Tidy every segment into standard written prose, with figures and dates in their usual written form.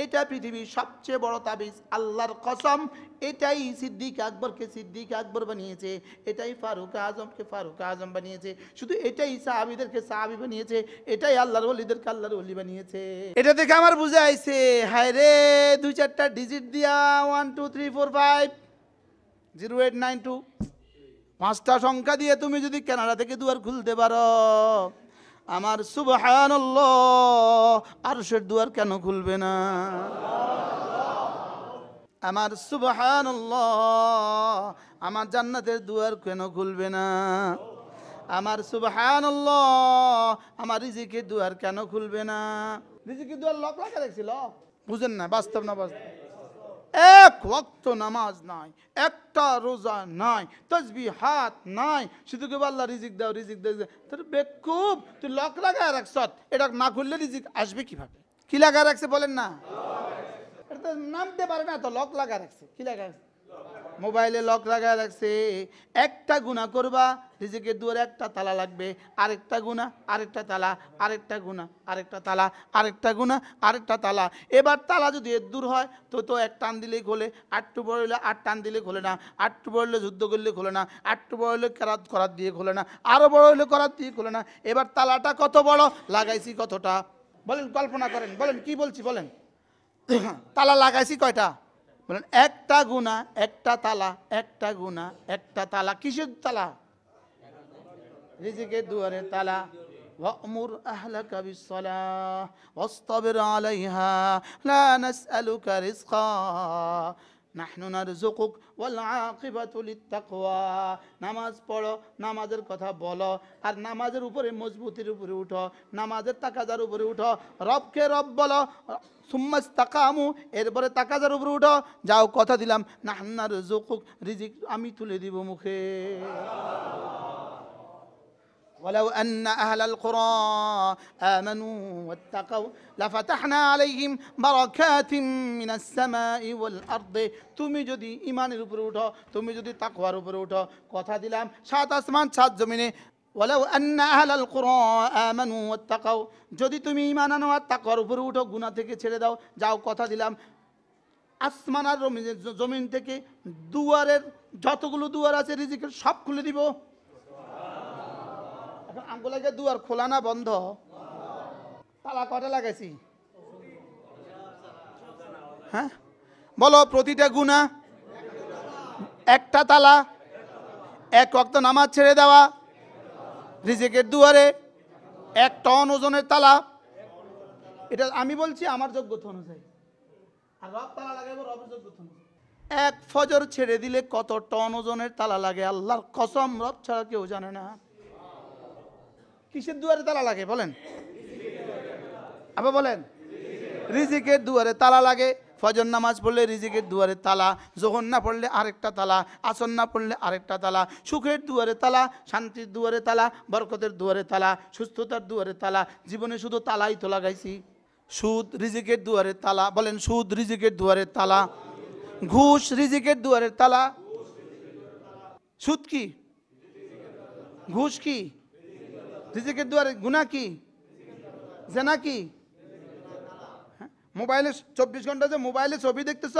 এটা পৃথিবীর সবচেয়ে বড় তাবিজ, আল্লাহর কসম। এটাই সিদ্দিক আকবরকে সিদ্দিক আকবর বানিয়েছে, এটাই ফারুক আজমকে ফারুক আজম বানিয়েছে, শুধু এটাই সাহাবীদেরকে সাহাবী বানিয়েছে, এটাই আল্লাহর ওলিদেরকে আল্লাহর ওলি বানিয়েছে। এটা দেখে আমার বুঝে আইছে, হায় রে, 2-4টা ডিজিট দিয়া 1 2 3 4 5 0892 5টা সংখ্যা দিয়ে তুমি যদি কানাডা থেকে দুয়ার খুলতে পারো, আমার সুবহানাল্লাহ, আরশের দুয়ার কেন খুলবে না? আমার সুবহানাল্লাহ, আমার জান্নাতের দুয়ার কেন খুলবে না? আমার সুবহানাল্লাহ, আমার রিজিকের দুয়ার কেন খুলবে না? রিজিকের দুয়ার লক লাগা দেখছিল, বুঝেন না? বাস্তব না বাস্তব? এক ওয়াক্ত নামাজ নাই, একটা রোজা নাই, তাসবিহাত নাই, শুধু কেবল আল্লাহ রিজিক দাও রিজিক দাও। তোর বেকুব, তুই লক লাগায় রাখছ, এটা না খুললে রিজিক আসবে কিভাবে? কি লাগায় রাখছে বলেন না? এটা তো নামতে পারে না, তো লক লাগায় রাখছে। কি লাগায় রাখছে? মোবাইলে লক লাগায় রাখছে। একটা গুনাহ করবা, রিজিকের দুয়ারে একটা তালা লাগবে, আরেকটা গুনাহ আরেকটা তালা, আরেকটা গুনাহ আরেকটা তালা, আরেকটা গুনাহ আরেকটা তালা। এবার তালা যদি এর দূর হয় তো এক টান দিলেই খোলে, আটটু বড় হলে 8 টান দিলে খোলে না, আটটু বড় হলে যুদ্ধ করলে খোলে না, আটটু বড় হলে করাত দিয়ে খোলে না, আরো বড় হলে করাত দিয়ে খোলে না। এবার তালাটা কত বড়, লাগাইছি কতটা? বলেন, কল্পনা করেন, বলেন কি বলছি বলেন। তালা লাগাইছি কয়টা? বলেন, একটা গুনাহ একটা তালা, একটা গুনাহ একটা তালা। কিসের তালা? রিজিকের দুয়ারের তালা। ওয়া'মুর আহলাকা বিস-সালাহ ওয়াসতাবির আলাইহা লা নাসআলুকা রিজকা নাহনু নারযুকুক ওয়াল আকিবাতু লিত-তাকওয়া। নামাজ পড়ো, নামাজের কথা বলো, আর নামাজের উপরে মজবুতির উপরে উঠো, নামাজের তাকাজার উপরে উঠো, রবকে রব বলো, সুম্মাস্তাকামু, এরপরে তাকাজার উপরে উঠো, যাও কথা দিলাম নাহনু নারযুকুক, রিজিক আমি তুলে দিব মুখে। ولو أن أهل القرى آمنوا واتقوا لفتحنا عليهم بركات من السماء والأرض। তুমি যদি ঈমানের উপরে উঠো, তুমি যদি তাকওয়ার উপরে উঠো, কথা দিলাম 7 আসমান 7 জমিনে, ولو أن أهل القرى آمنوا واتقوا, যদি তুমি ঈমান আনো আর তাকওয়ার উপরে উঠো, গুনাহ থেকে ছেড়ে দাও, যাও কথা দিলাম আসমান আর জমিন থেকে দুয়ারের যতগুলো দুয়ার আছে রিজিকের সব খুলে দিব। আমগুলাকে দুয়ার খোলা না বন্ধ? তালা কটা লাগাইছি? হ্যাঁ বলো, প্রতিটা গুনাহ একটা তালা, এক ওয়াক্ত নামাজ ছেড়ে দেওয়া, রিজিকের দুয়ারে 1 টন ওজনের তালা। এটা আমি বলছি আমার যোগ্যতা অনুযায়ী, আর রব তালা লাগাইবো রবের যোগ্যতা অনুযায়ী। এক ফজর ছেড়ে দিলে কত টন ওজনের তালা লাগে, আল্লাহর কসম, রব ছাড়া কেউ জানে না। কিসের দুয়ারে তালা লাগে বলেন? আবার বলেন, রিজিকের দুয়ারে তালা লাগে। ফজর নামাজ পড়লে রিজিকের দুয়ারে তালা, যোহর না পড়লে আরেকটা তালা, আসর না পড়লে আরেকটা তালা, সুখের দুয়ারে তালা, শান্তির দুয়ারে তালা, বরকতের দুয়ারে তালা, সুস্থতার দুয়ারে তালা। জীবনে শুধু তালাই তো লাগাইছি। সুদ রিজিকের দুয়ারে তালা, বলেন সুদ রিজিকের দুয়ারে তালা। ঘুষ রিজিকের দুয়ারে তালা। সুদ কি? ঘুষ কি? রিজিকের দুয়ারে। গুনাহ কি? জেনা কি? মোবাইলে 24 ঘন্টা যে মোবাইলে ছবি দেখতেছ,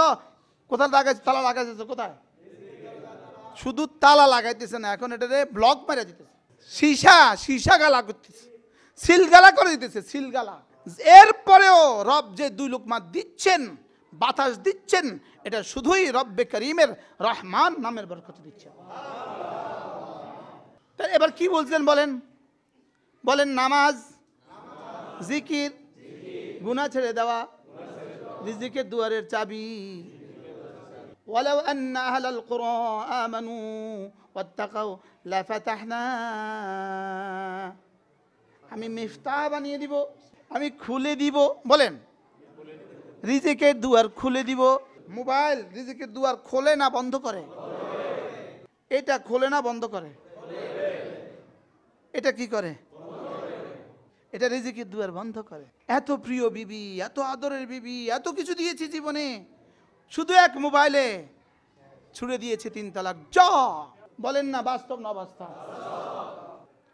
কোথায় লাগাইছে? তালা লাগাইতেছে কোথায়? শুধু তালা লাগাইতেছে না, এখন এটা ব্লক মেরে দিতেছে, সীসা গালা করতেছে, সিলগালা করে দিতেছে, সিলগালা। এরপরেও রব যে 2 লুকমা দিচ্ছেন, বাতাস দিচ্ছেন, এটা শুধুই রব্বে করিমের রহমান নামের বরকত দিচ্ছেন। এবার কি বলছেন বলেন? বলেন, নামাজ, জিকির, গুনাহ ছেড়ে দেওয়া, রিজিকের দুয়ারের চাবি। ওয়ালাউ আন্না আহলাল কুরা আমানু ওয়াত্তাকাউ লাফাতাহনা, আমি মিফতাহ বানিয়ে দিব, আমি খুলে দিব। বলেন, রিজিকের দুয়ার খুলে দিব। মোবাইল রিজিকের দুয়ার খোলে না বন্ধ করে? এটা খোলে না বন্ধ করে? এটা কি করে? এটা রিজিকের দুয়ার বন্ধ করে। এত প্রিয় বিবি, এত আদরের বিবি, এত কিছু দিয়েছি জীবনে, শুধু এক মোবাইলে ছুড়ে দিয়েছে 3 তালাক। বলেন না বাস্তব না বাস্তব?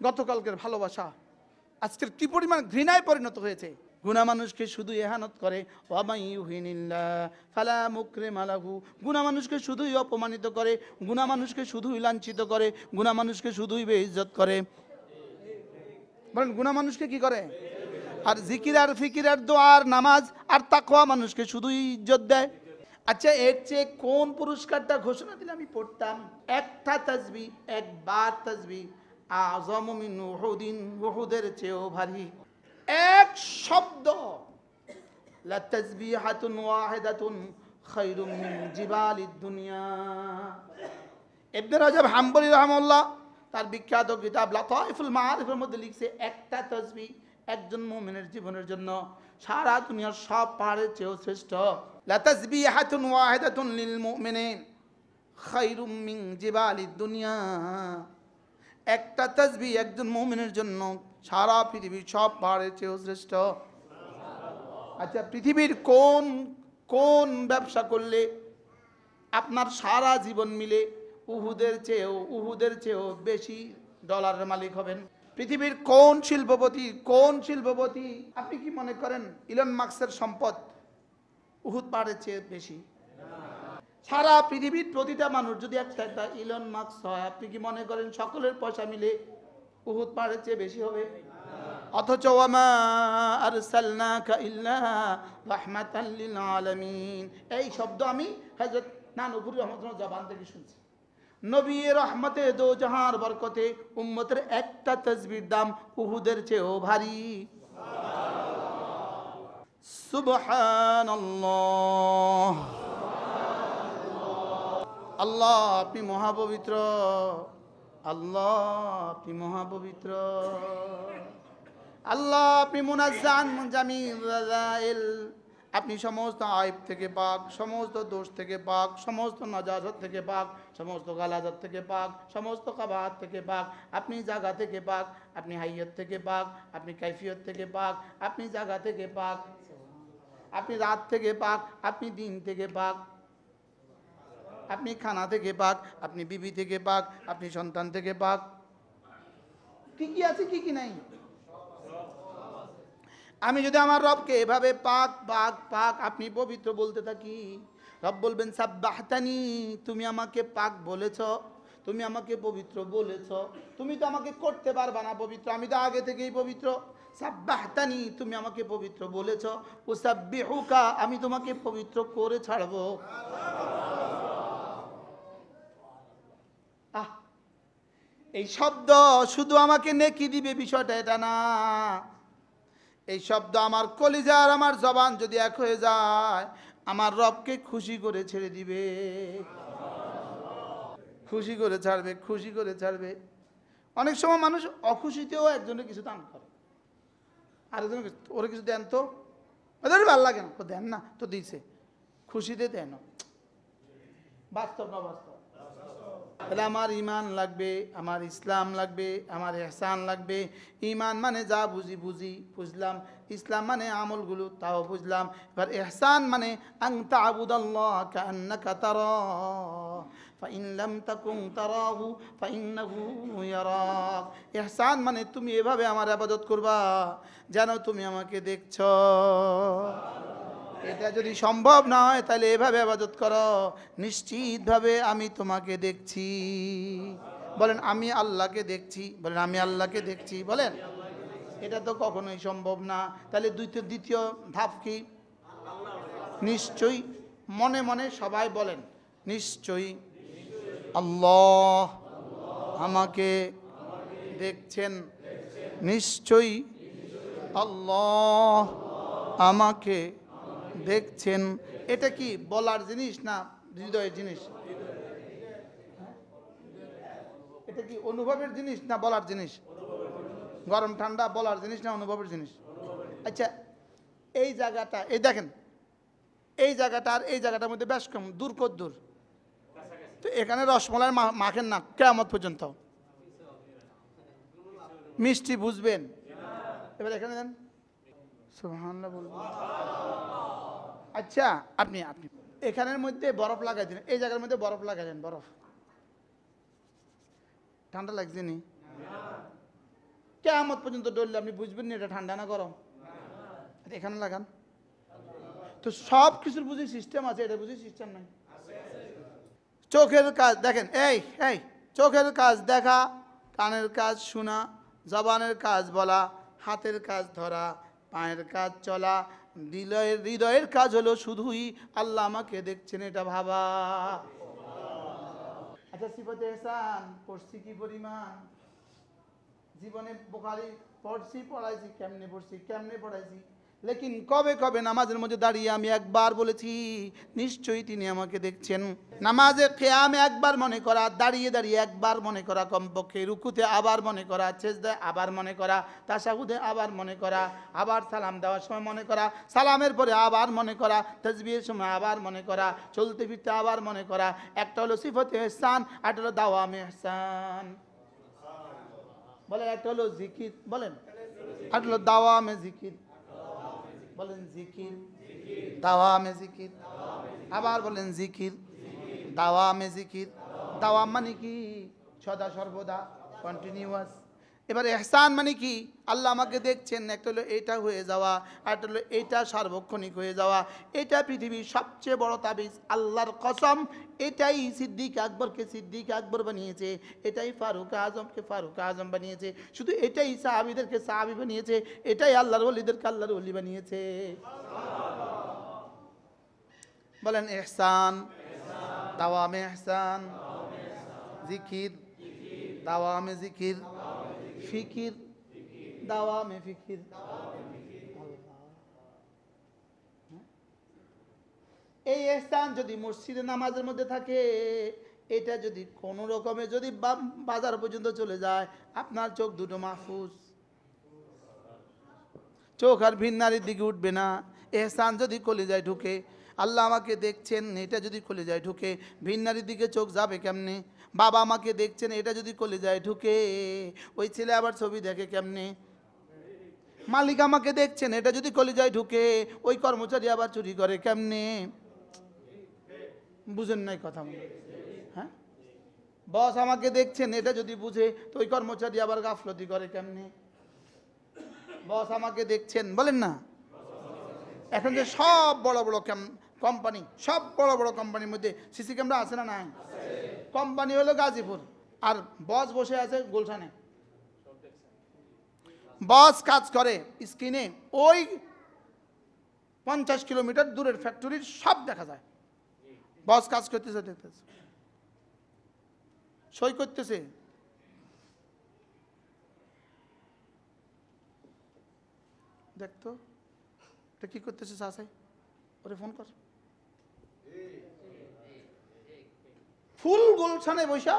গতকালকের ভালোবাসা আজকের কি পরিমাণ ঘৃণায় পরিণত হয়েছে। গুনাহ মানুষকে শুধু ইহানত করে, ওয়ামাই ইউহিনিল্লাহ ফালা মুকরিমা লাহু, গুনাহ মানুষকে শুধুই অপমানিত করে, গুনাহ মানুষকে শুধুই লাঞ্ছিত করে, গুনাহ মানুষকে শুধুই বেইজ্জত করে। বলেন গুনাহ মানুষকে কি করে? আর জিকির আর ফিকির আর দোয়া আর নামাজ আর তাকওয়া মানুষকে শুধুই ইজ্জত দেয়। আচ্ছা, এর চেয়ে কোন পুরস্কারটা ঘোষণা দিলে আমি পড়তাম? একটা তাসবিহ, একবার তাসবিহ আযমু মিন উহুদিন, উহুদের চেয়েও ভারী। এক শব্দ, লা তাসবিহাতুন ওয়াহিদাতুন খায়রুম মিন জিবালিদ দুনিয়া। ইবনে রাজব হাম্বলি রাহমাহুল্লাহ তার বিখ্যাত কিতাব লাতাইফুল মাআরিফের মধ্যে লিখছে, একটা তাসবিহ একজন মুমিনের জীবনের জন্য সারা দুনিয়ার সব পাহাড়ের চেয়েও শ্রেষ্ঠ। লা তাসবিহাতুন ওয়াহিদাতুন লিল মুমিনিন খায়রুম মিন জিবালিদ দুনিয়া। একটা তাসবিহ একজন মুমিনের জন্য সারা পৃথিবীর সব পাহাড়ের চেয়েও শ্রেষ্ঠ। আচ্ছা, পৃথিবীর কোন কোন ব্যবসা করলে আপনার সারা জীবন মিলে উহুদের চেয়েও বেশি ডলারের মালিক হবেন? পৃথিবীর কোন শিল্পপতি আপনি কি মনে করেন ইলন মাস্কের সম্পদ উহুদ পাহাড়ের চেয়ে বেশি? সারা পৃথিবীর প্রতিটা মানুষ যদি একটা ইলন মাস্ক হয়, আপনি কি মনে করেন সকলের পয়সা মিলে উহুদ পাহাড়ের চেয়ে বেশি হবে? অথচ ওয়ামা আরসালনাকা ইল্লা রাহমাতাল লিল আলামিন, এই শব্দ আমি হযরত নানুপুরি রহমাতুল্লাহ জবান থেকে শুনছি। নবী রহমতে দো জাহার বরকতে উম্মতের একটা তাসবিহর দাম উহুদের চেয়েও ভারী। সুবহানাল্লাহ। আল্লাহ আপনি মহাপবিত্র, আল্লাহ আপনি মহাপবিত্র, আল্লাহ আপনি মুনাজ্জান জামিল রাজাইল, আপনি সমস্ত আইব থেকে পাক, সমস্ত দোষ থেকে পাক, সমস্ত নাজাসত থেকে পাক, সমস্ত গালাজত থেকে পাক, সমস্ত কাবাহাত থেকে পাক। আপনি জায়গা থেকে পাক, আপনি হাইয়ত থেকে পাক, আপনি কাইফিয়ত থেকে পাক, আপনি জায়গা থেকে পাক, আপনি রাত থেকে পাক, আপনি দিন থেকে পাক, আপনি খানা থেকে পাক, আপনি বিবি থেকে পাক, আপনি সন্তান থেকে পাক। কি কি আছে কি কি নাই? আমি যদি আমার রবকে এভাবে পাক পাক পাক আপনি পবিত্র বলতে থাকি, রব বলবেন সাব্বাহতানি, তুমি আমাকে পাক বলেছ, তুমি আমাকে পবিত্র বলেছ, তুমি তো আমাকে করতে পারবা না পবিত্র, আমি তো আগে থেকেই পবিত্র। সাব্বাহতানি, তুমি আমাকে পবিত্র বলেছ, উসাব্বিহুকা, আমি তোমাকে পবিত্র করে ছাড়বো। এই শব্দ শুধু আমাকে নেকি দিবে বিষয়টা এটা না, এই শব্দ আমার কলিজা আর আমার জবান যদি এক হয়ে যায়, আমার রবকে খুশি করে ছেড়ে দিবে, খুশি করে ছাড়বে, খুশি করে ছাড়বে। অনেক সময় মানুষ অখুশিতেও একজনের কিছু দান করে, আরেকজন ওরা কিছু দেন তো ওদের ভালো লাগে না, তো দেন না তো দিছে, খুশিতে দেন। বাস্তব না বাস্তব? তাহলে আমার ইমান লাগবে, আমার ইসলাম লাগবে, আমার ইহসান লাগবে। ইমান মানে যা বুঝলাম, ইসলাম মানে আমলগুলো তাও বুঝলাম। এবার ইহসান মানে আন তা'বুদাল্লাহ কাআন্নাকা তারাহু ফাইন লাম তাকুন তারাহু ফাইন্নাহু ইয়ারাক। ইহসান মানে তুমি এভাবে আমার ইবাদত করবা যেন তুমি আমাকে দেখছো। এটা যদি সম্ভব না হয় তাহলে এভাবে ইবাদত করো, নিশ্চিতভাবে আমি তোমাকে দেখছি। বলেন আমি আল্লাহকে দেখছি, বলেন আমি আল্লাহকে দেখছি, বলেন। এটা তো কখনোই সম্ভব না। তাহলে দ্বিতীয় ধাপ কি? নিশ্চয়ই। মনে মনে সবাই বলেন নিশ্চয়ই আল্লাহ আমাকে দেখছেন, নিশ্চয়ই আল্লাহ আমাকে দেখছেন। এটা কি বলার জিনিস না হৃদয়ের জিনিস? এটা কি অনুভবের জিনিস না বলার জিনিস? গরম ঠান্ডা বলার জিনিস না অনুভবের জিনিস? আচ্ছা, এই জায়গাটা এই দেখেন, এই জায়গাটা আর এই জায়গাটার মধ্যে বেশ কম দূর, কত দূর? তো এখানে রসমলাই মাখেন না কিয়ামত পর্যন্ত, মিষ্টি বুঝবেন। এবার এখানে দেন সুবহানাল্লাহ বলবেন। আচ্ছা, আপনি এখানের মধ্যে বরফ লাগাই দিন, এই জায়গার মধ্যে বরফ লাগাই দেন, বরফ ঠান্ডা লাগছে নি? কিয়ামত পর্যন্ত ডললে আপনি বুঝবেন না এটা ঠান্ডা না গরম। এখানে লাগান। তো সব কিছুর বুঝি সিস্টেম আছে, এটা বুঝি সিস্টেম নাই। চোখের কাজ দেখেন, এই এই চোখের কাজ দেখা, কানের কাজ শোনা, জবানের কাজ বলা, হাতের কাজ ধরা, পায়ের কাজ চলা, হৃদয়ের কাজ হলো শুধুই আল্লাহ আমাকে দেখছেন এটা ভাবা। আচ্ছা, সিফাতে ইহসান পড়ছি কি পরিমাণ? জীবনে বুখারী পড়ছি, পড়াইছি, কেমনে পড়ছি, কেমনে পড়াইছি, লেকিন কবে কবে নামাজের মধ্যে দাঁড়িয়ে আমি একবার বলেছি নিশ্চয়ই তিনি আমাকে দেখছেন। নামাজে কিয়ামে একবার মনে করা, দাঁড়িয়ে দাঁড়িয়ে একবার মনে করা, কমপক্ষে রুকুতে আবার মনে করা, সেজদায় আবার মনে করা, তাশাহুদে আবার মনে করা, আবার সালাম দেওয়ার সময় মনে করা, সালামের পরে আবার মনে করা, তাসবিহের সময় আবার মনে করা, চলতে ফিরতে আবার মনে করা। একটা হলো সিফাতে ইহসান, আর হলো দাওয়ামে ইহসান। বলেন, একটা হলো জিকির, বলেন, আর হলো দাওয়ামে জিকির। বলেন জিকির, দাওয়ামে জিকির। আবার বলেন জিকির, দাওয়ামে জিকির। দাওয়াম মানে কি? সদা সর্বদা, কন্টিনিউয়াস। এবার ইহসান মানে কি? আল্লাহ আমাকে দেখছেন, একটা হলো এটা হয়ে যাওয়া, আর একটা হলো এটা সার্বক্ষণিক হয়ে যাওয়া। এটা পৃথিবীর সবচেয়ে বড় তাবিজ, আল্লাহর কসম। এটাই সিদ্দিক আকবরকে সিদ্দিক আকবর বানিয়েছে, এটাই ফারুক আজমকে ফারুক আজম বানিয়েছে, শুধু এটাই সাহাবীদেরকে সাহাবী বানিয়েছে, এটাই আল্লাহর ওলিদেরকে আল্লাহর ওলি বানিয়েছে। বলেন ইহসান, দাওয়ামে ইহসান, জিকির, দাওয়ামে জিকির, ফিকির, দাওয়ামে ফিকির। এই ইহসান যদি মসজিদে নামাজের মধ্যে থাকে, এটা যদি কোনো রকমে যদি বাজার পর্যন্ত চলে যায়, আপনার চোখ দুটো মাহফুজ, চোখ আর ভিন নারীর দিকে উঠবে না। ইহসান যদি কলিজায় ঢুকে, আল্লাহ আমাকে দেখছেন, এটা যদি কলিজায় ঢুকে, ভিন নারীর দিকে চোখ যাবে কেমনে? বাবা আমাকে দেখছেন, এটা যদি কলিজায় ঢুকে, ওই ছেলে আবার ছবি দেখে কেমনে? মালিক আমাকে দেখছেন, এটা যদি কলিজায় ঢুকে, ওই কর্মচারী আবার চুরি করে কেমনে? বুঝেন নাই কথা মনে? হ্যাঁ, বস আমাকে দেখছেন, এটা যদি বুঝে, তো ওই কর্মচারী আবার গাফলতি করে কেমনে? বস আমাকে দেখছেন, বলেন না। এখন যে সব বড় বড় কোম্পানি, সব বড় বড় কোম্পানির মধ্যে সিসি ক্যামেরা আছে না নাই? কোম্পানি হলো গাজীপুর, আর বস বসে আছে গুলশানে। বস কাজ করে স্ক্রিনে, ওই 50 কিলোমিটার দূরের ফ্যাক্টরির সব দেখা যায়। বস কাজ করতেছে, দেখতেছে, সই করতেছে। দেখতো এটা কি করতেছে, চাচাই ওরে ফোন কর। ফুল গুলশানে বৈশা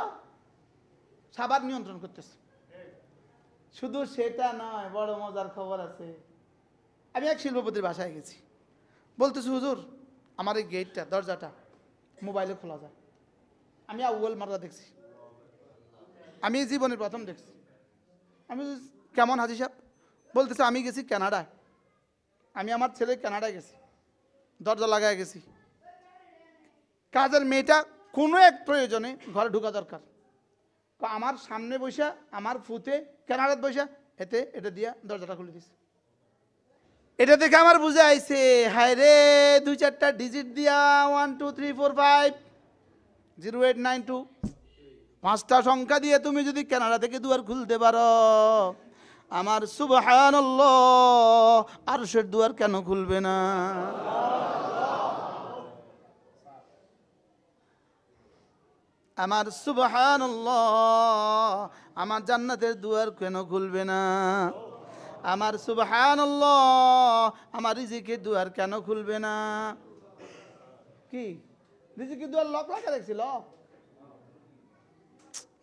সাবার নিয়ন্ত্রণ করতেছে। শুধু সেটা নয়, বড় মজার খবর আছে। আমি এক শিল্পপতির বাসায় গেছি, বলতেছি হুজুর আমার এই গেটটা, দরজাটা মোবাইলে খোলা যায়। আমি আউয়াল মারা দেখছি, আমি জীবনের প্রথম দেখছি। আমি কেমন হাজি সাহেব? বলতেছে আমি গেছি কানাডায়, আমি আমার ছেলে কানাডায় গেছি, দরজা লাগায় গেছি। কাজের মেয়েটা কোনো এক প্রয়োজনে ঘরে ঢোকা দরকার, আমার সামনে বসে আমার ফুতে কানাডাত বসে এতে এটা দিয়া দরজাটা খুলে দিছে। এটা দেখে আমার বুঝে আইছে, হায় রে, 2-4টা ডিজিট দিয়া 1 2 3 4 5 0892 5টা সংখ্যা দিয়ে তুমি যদি কানাডা থেকে দুয়ার খুলতে পারো, আমার সুবহানাল্লাহ আরশের দুয়ার কেন খুলবে না? আমার সুবহানাল্লাহ আমার জান্নাতের দুয়ার কেন খুলবে না? আমার সুবহানাল্লাহ আমার রিজিকের দুয়ার কেন খুলবে না? কি রিজিকের দুয়ার লক লাগা রাখছিল?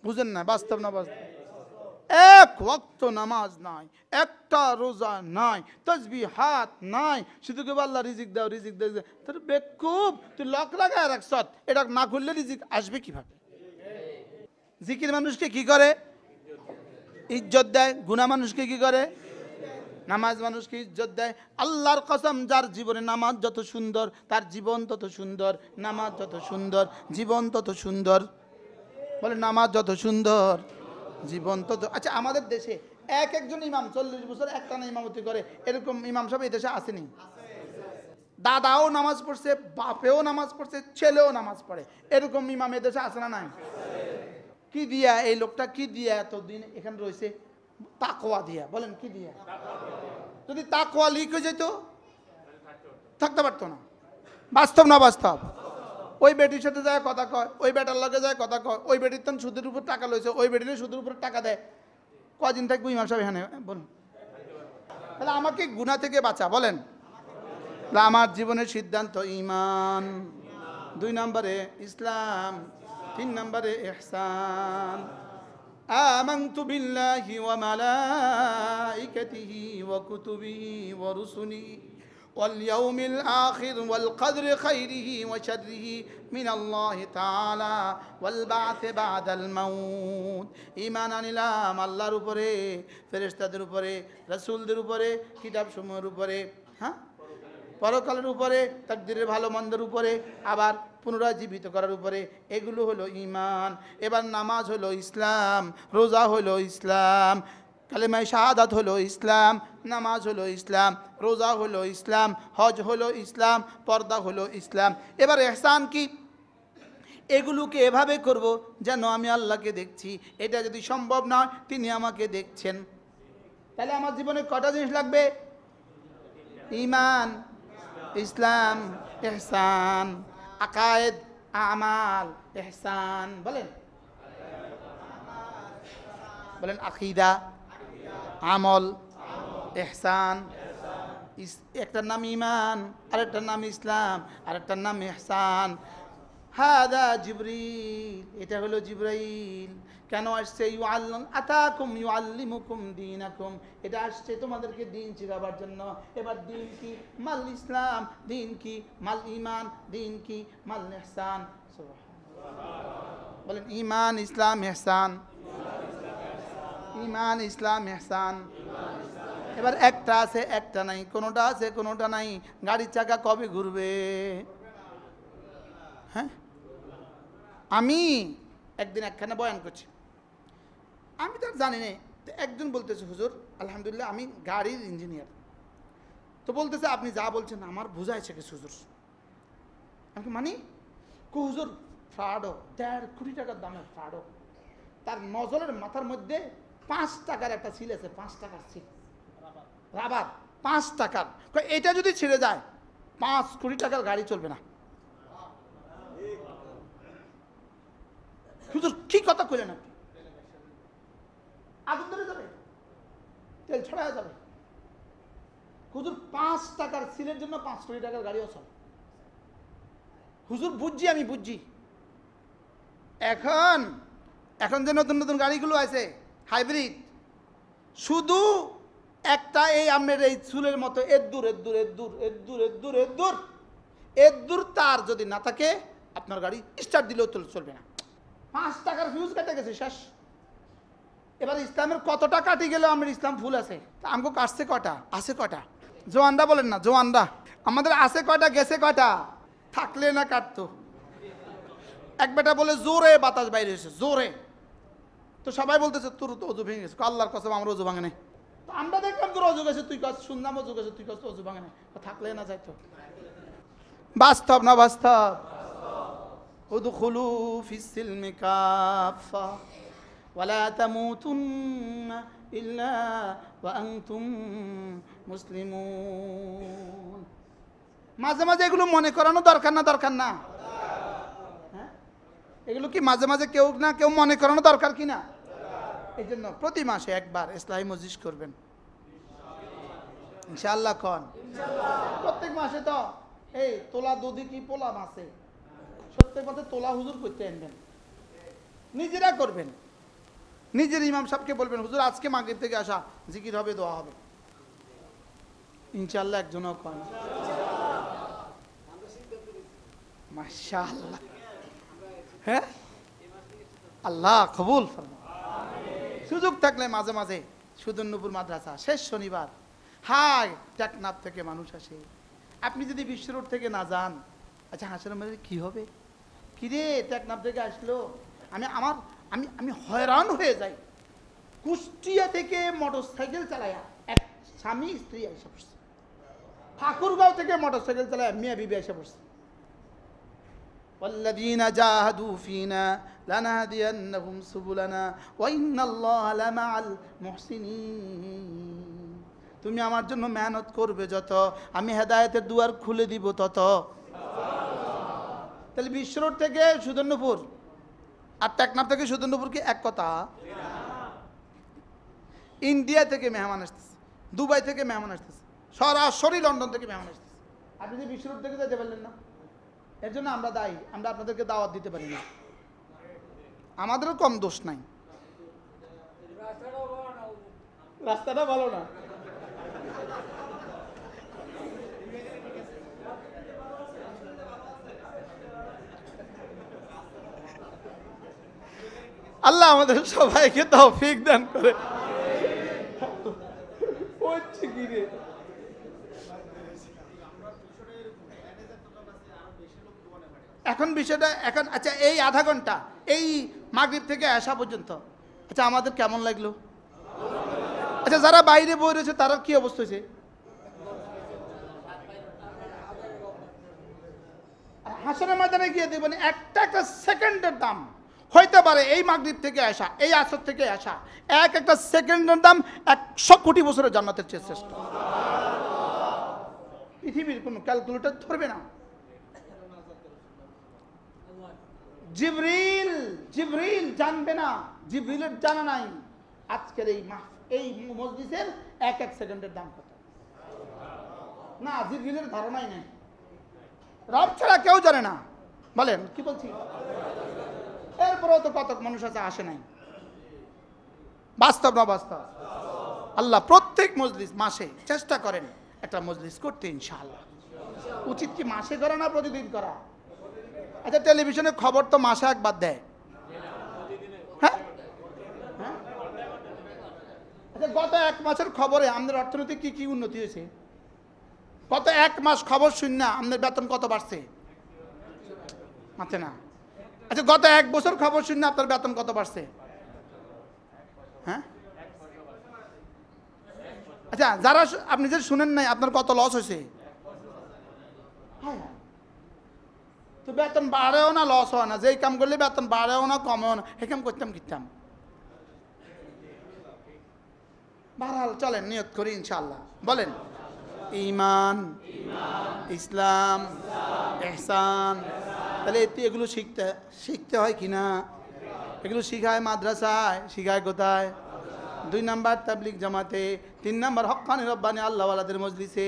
বুঝেন না, বাস্তব না বাস্তব। এক ওয়াক্ত নামাজ নাই, একটা রোজা নাই, তাসবিহাত নাই, শুধু কেবল আল্লাহ রিজিক দাও রিজিক দাও। তোর বেকুব, তুই লক লাগায় রাখছ, এটা না খুললে রিজিক আসবে কিভাবে? জিকির মানুষকে কি করে? ইজ্জত দেয়। গুনাহ মানুষকে কি করে? নামাজ মানুষকে ইজ্জত দেয়। আল্লাহর কসম, যার জীবনে নামাজ যত সুন্দর, তার জীবন তত সুন্দর। নামাজ যত সুন্দর, জীবন তত সুন্দর। বলে নামাজ যত সুন্দর, জীবন তত। আচ্ছা, আমাদের দেশে একজন ইমাম 40 বছর একটানা ইমামতি করে, এরকম ইমাম সাহেব এই দেশে আসেনি। দাদাও নামাজ পড়ছে, বাপেও নামাজ পড়ছে, ছেলেও নামাজ পড়ে, এরকম ইমাম এই দেশে আসে না নাই? কি দিয়া এই লোকটা কি দিয়া এতদিন এখানে রয়েছে? তাকওয়া দিয়া। বলেন কি দিয়া? যদি তাকওয়া লিক হয়ে যেত থাকতে পারতো না। বাস্তব না বাস্তব? ওই বেটির সাথে যায় কথা কয়, ওই বেটার লগে যায় কথা কয়, ওই বেটির তখন সুদের উপর টাকা লইছে, ওই বেটির সুদের উপর টাকা দেয়, কদিন থাকবো ইমাম সাহেব এখানে? বলুন। তাহলে আমাকে গুনাহ থেকে বাঁচা। বলেন। আমার জীবনের সিদ্ধান্ত ঈমান, 2 নম্বরে ইসলাম, 3 নম্বরে ইহসান। আমানতু বিল্লাহি ওয়া মালাইকাতিহি ওয়া কুতুবিহি ওয়া রুসুলিহি ওয়াল ইয়াউমিল আখির ওয়াল কদরি খাইরিহি ওয়া শাররিহি মিনাল্লাহি তাআলা ওয়াল বা'থ বা'দাল মাউত। ঈমান আনিলাম আল্লাহর উপরে, ফেরেশতাদের উপরে, রাসূলদের উপরে, কিতাবসমূহের উপরে, হ্যাঁ, পরকালের উপরে, তাকদীরের ভালো মন্দের উপরে, আবার পুনরায় জীবিত করার উপরে। এগুলো হলো ঈমান। এবার নামাজ হলো ইসলাম, রোজা হলো ইসলাম, কালেমায়ে শাহাদাত হলো ইসলাম, নামাজ হলো ইসলাম, রোজা হলো ইসলাম, হজ হলো ইসলাম, পর্দা হলো ইসলাম। এবার ইহসান কি? এগুলোকে এভাবে করব যেন আমি আল্লাহকে দেখছি। এটা যদি সম্ভব না হয়, তিনি আমাকে দেখছেন। তাহলে আমার জীবনে কটা জিনিস লাগবে? ঈমান, ইসলাম, ইহসান। আকায়েদ, আমাল, ইহসান। বলেন বলেন। আকীদা, আমল, ইহসান। একটার নাম ঈমান, আরেকটার নাম ইসলাম, আরেকটার নাম ইহসান। হাদা জিবরিল, এটা হলো জিবরাইল। কেন আসছে? আতাকুম ইউআল্লিমুকুম দীনাকুম, এটা আসছে তোমাদেরকে দ্বীন শেখাবার জন্য। এবার দ্বীন কি? মাল ইসলাম। দ্বীন কি? মাল ঈমান। দ্বীন কি? মাল ইহসান। সুবহানাল্লাহ। বলেন ঈমান, ইসলাম, ইহসান। ঈমান, ইসলাম, ইহসান। এবার একটা আছে একটা নাই, কোনোটা আছে কোনোটা নাই। গাড়ির চাকা কবে ঘুরবে? হ্যাঁ, আমি একদিন একখানে বয়ান করছি, আমি তো আর জানি না। একজন বলতেছে, হুজুর আলহামদুলিল্লাহ আমি গাড়ির ইঞ্জিনিয়ার। তো বলতেছে, আপনি যা বলছেন আমার বোঝাইছে কিছু হুজুর। আমি মানি হুজুর, ফ্রাডো 1.5 কোটি টাকার দামের ফ্রাডো, তার নজরের মাথার মধ্যে 5 টাকার একটা সিল আছে, 5 টাকার সিল, রাবার 5 টাকার। এটা যদি ছিঁড়ে যায় 5 কোটি টাকার গাড়ি চলবে না। হুজুর কি কথা কইলেন আপনি? আগুন ধরে যাবে, তেল ছড়া যাবে। হুজুর 5 টাকার সিলের জন্য 5 কোটি টাকার গাড়িও চলে। হুজুর বুঝছি, আমি বুঝছি। এখন এখন যে নতুন নতুন গাড়িগুলো আছে হাইব্রিড, শুধু একটা এই আমের এই চুলের মতো এদ্দুর এদ্দুর এদ্দুর এদ্দুর এদ্দুর এদ্দুর এদ্দুর তার যদি না থাকে, আপনার গাড়ি স্টার্ট দিলেও চলবে না। 5 টাকার ফিউজ কেটে গেছে, শেষ। এবার ইসলামের কতটা কাটি গেল? আমার ইসলাম ফুল আছে, আমাকে কাটছে কটা? আছে কটা? জোয়ানরা বলেন না, জোয়ানরা আমাদের আছে কয়টা, গেছে কয়টা? থাকলে না কাটতো। এক বেটা বলে জোরে বাতাস বাইরে এসে, জোরে। তো সবাই বলতেছে তোর তো অজু ভেঙে গেছে। আল্লাহর কসম আমার অজু ভাঙে নাই। তো আমরা দেখলাম তোর অজু গেছে, তুই কাজ শুনলাম অজু গেছে, তুই কাজ অজু ভাঙে নাই। থাকলে না যাইতো। বাস্তব না বাস্তব? উদখুলু ফিস সিলমি কাফা ওয়ালা তামুতুন্না ইল্লা ওয়া আনতুম মুসলিমুন। মাঝে মাঝে এগুলো মনে করানো দরকার না? দরকার না? হ্যাঁ, এগুলো কি মাঝে মাঝে কেউ না কেউ মনে করানো দরকার কি না? এই জন্য প্রতি মাসে একবার ইসলাহি মজলিস করবেন ইনশাআল্লাহ। কন প্রত্যেক মাসে তো এই তোলা দুধি কি পোলা মাসে সত্যি কথা তোলা হুজুর করতে আনবেন, নিজেরা করবেন। নিজের ইমাম সাহেবকে বলবেন, হুজুর আজকে মাগরিব থেকে আসা জিকির হবে, দোয়া হবে ইনশাআল্লাহ। একজনও কন মাশাআল্লাহ। হ্যাঁ, আল্লাহ কবুল ফরমান। সুযোগ থাকলে মাঝে মাঝে সুদন্নপুর মাদ্রাসা শেষ শনিবার, হাই টেকনাফ থেকে মানুষ আসে। আপনি যদি বিশ্ব রোড থেকে না যান, আচ্ছা হাসির মধ্যে কি হবে? কিরে টেকনাফ থেকে আসলো, আমি হয়রান হয়ে যাই। কুষ্টিয়া থেকে মোটরসাইকেল চালায় এক স্বামী স্ত্রী এসে পড়ছে, ঠাকুরগাঁও থেকে মোটরসাইকেল চালায় মিয়া বিবি এসে পড়ছে। والذين جاهدوا فينا لنهدينهم سبلنا وإن الله لمع المحسنين। তুমি আমার জন্য মেহনত করবে যত, আমি হেদায়েতের দুয়ার খুলে দিব তত। তাহলে বিশ্ব রোড থেকে সুদর্ণপুর আর টেকনাফ থেকে সুদর্ণপুর কি এক কথা? ইন্ডিয়া থেকে মেহমান আসতেছে, দুবাই থেকে মেহমান আসতেছে, সরাসরি লন্ডন থেকে মেহমান আসতেছে। আপনি যে বিশ্ব রোড থেকে যেতে পারলেন না, এর জন্য আমরা দায়ী, আমরা আপনাদেরকে দাওয়াত দিতে পারি না, আমাদেরও কম দোষ নাই। রাস্তাটা ভালো না, আল্লাহ আমাদের সবাইকে তৌফিক দান করে। এখন বিষয়টা এখন আচ্ছা, এই আধা ঘন্টা এই মাগরিব থেকে আসা পর্যন্ত আচ্ছা আমাদের কেমন লাগলো? আচ্ছা যারা বাইরে বই রয়েছে তারা কি অবস্থা হয়েছে? হাসনের ময়দানে গিয়ে দেখবেন একটা একটা সেকেন্ডের দাম হইতে পারে, এই মাগরিব থেকে আসা, এই আসর থেকে আসা এক একটা সেকেন্ডের দাম 100 কোটি বছরের জান্নাতের চেয়ে শ্রেষ্ঠ। পৃথিবীর কোনো ক্যালকুলেটর ধরবে না। জিবরিল জানবে না, জিবরিলের জানা নাই আজকের এই মজলিসের এক এক সেকেন্ডের দাম কত। না, জিবরিলের ধারণাই নেই, রব ছাড়া কেউ জানে না। বলেন কি বলছি? এরপরেও তো কত মানুষ আছে আসে নাই। বাস্তব না বাস্তব? আল্লাহ প্রত্যেক মজলিস মাসে চেষ্টা করেন একটা মজলিস করতে, ইনশাআল্লাহ। উচিত কি মাসে করা না প্রতিদিন করা? আচ্ছা টেলিভিশনের খবর তো মাসে একবার দেয়, হ্যাঁ? আচ্ছা গত এক মাসের খবরে আমাদের অর্থনৈতিক কি কি উন্নতি হয়েছে? গত এক মাস খবর শুন না আমাদের বেতন কত বাড়ছে? মাথে না। আচ্ছা গত এক বছর খবর শুন না আপনার বেতন কত বাড়ছে? হ্যাঁ আচ্ছা যারা আপনি যে শুনেন নাই আপনার কত লস হয়েছে? তো বেতন বাড়েও না লস হয় না, যেই কাম করলে বেতন বাড়েও না কমেও না, এই কাম করতাম কিতাম। বাড়াল চলেন নিয়ত করি ইনশাআল্লাহ। বলেন ঈমান, ইসলাম, ইহসান। তাহলে এগুলো শিখতে হয় কিনা? এগুলো শিখায় মাদ্রাসায়, শিখায় কোথায়? 2 নাম্বার তাবলিগ জামাতে, 3 নাম্বার হক্কানি রব্বানি আল্লাহওয়ালাদের মজলিসে।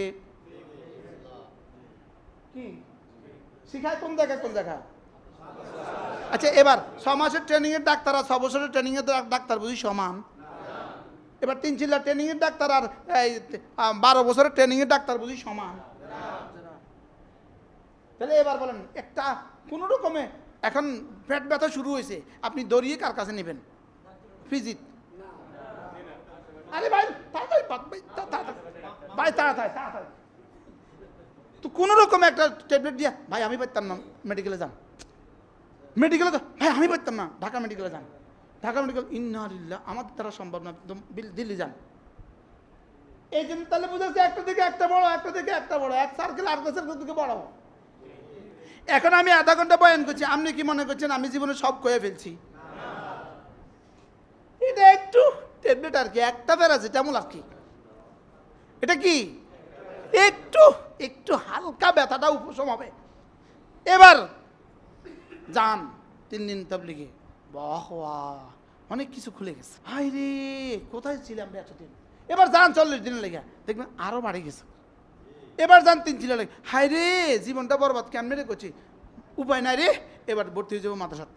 কি শিখায় কোন জায়গায় কোন জায়গায়? আচ্ছা এবার 6 মাসের ট্রেনিং এর ডাক্তার আর 6 বছরের ট্রেনিং এর ডাক্তার বুঝি সমান? এবার 3 চিল্লা ট্রেনিং এর ডাক্তার আর 12 বছরের ট্রেনিং এর ডাক্তার বুঝি সমান? তাহলে এবার বলেন একটা কোন রকমে এখন পেট ব্যথা শুরু হয়েছে, আপনি দৌড়িয়ে কার কাছে নেবেন? ফিজিত? আরে ভাই তাড়াতাড়ি ভাই তাড়াতাড়ি তো কোন রকম একটা ট্যাবলেট দিয়া, ভাই আমি পারতাম না, মেডিকেলে যান। মেডিকেলে তো ভাই আমি পারতাম না, ঢাকা মেডিকেলে যান। ঢাকা মেডিকেল ইন্নালিল্লাহ আমাদের দ্বারা সম্ভব না, দিল্লি যান। এই জন্য তাহলে বুঝেছে একটা থেকে একটা বড়, একটা থেকে একটা বড়, এক সার্কেল আর সার্কেল থেকে বড়। এখন আমি আধা ঘন্টা বয়ান করছি, আপনি কি মনে করছেন আমি জীবনে সব কয়ে ফেলছি? এটা একটু ট্যাবলেট আর কি, একটা প্যারাসিটামল আর কি। এটা কি একটু একটু হালকা ব্যথাটা উপশম হবে। এবার যান 3 দিন তাবলিগে, বাহ অনেক কিছু খুলে গেছে। হাই রে কোথায় ছিলাম এতদিন? এবার যান 40 দিন লেগে, দেখবেন আরো বাড়ে গেছে। এবার যান 3 চিলা লেগে, হাই রে জীবনটা বরবাদ কেমনে রে করছি, উপায় নাই রে, এবার ভর্তি হয়ে যাবো মাদ্রাসাত।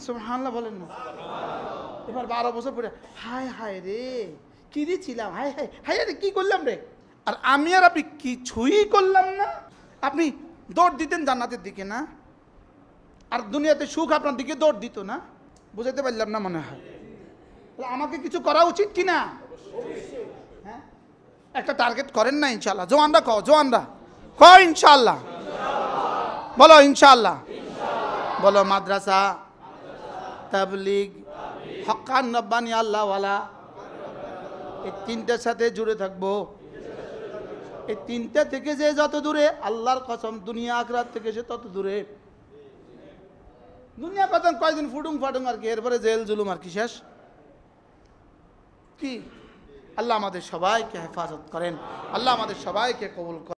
সুবহানাল্লাহ বলেন না? এবার 12 বছর পরে হাই হাই রে কি রে ছিলাম, হাই হাই হাই রে কি করলাম রে। আর আমি আর আপনি কিছুই করলাম না। আপনি দৌড় দিতেন জান্নাতের দিকে না, আর দুনিয়াতে সুখ আপনার দিকে দৌড় দিত না। বুঝাতে পারলাম না মনে হয়? আমাকে কিছু করা উচিত কি না? হ্যাঁ একটা টার্গেট করেন না ইনশাআল্লাহ। জোয়ানরা জোয়ানরা ইনশাআল্লাহ বলো, ইনশাআল্লাহ বলো। মাদ্রাসা, তাবলিগ, হক্কান রব্বানি আল্লাহওয়ালা, এই তিনটার সাথে জুড়ে থাকবো। এই তিনটা থেকে যে যত দূরে, আল্লাহর কসম দুনিয়া আখিরাত থেকে সে তত দূরে। দুনিয়া কত কয়দিন ফুটুং ফাটুং আর কি, এরপরে জেল জুলুম আর কি শেষ কি। আল্লাহ আমাদের সবাইকে হেফাজত করেন, আল্লাহ আমাদের সবাইকে কবুল করেন।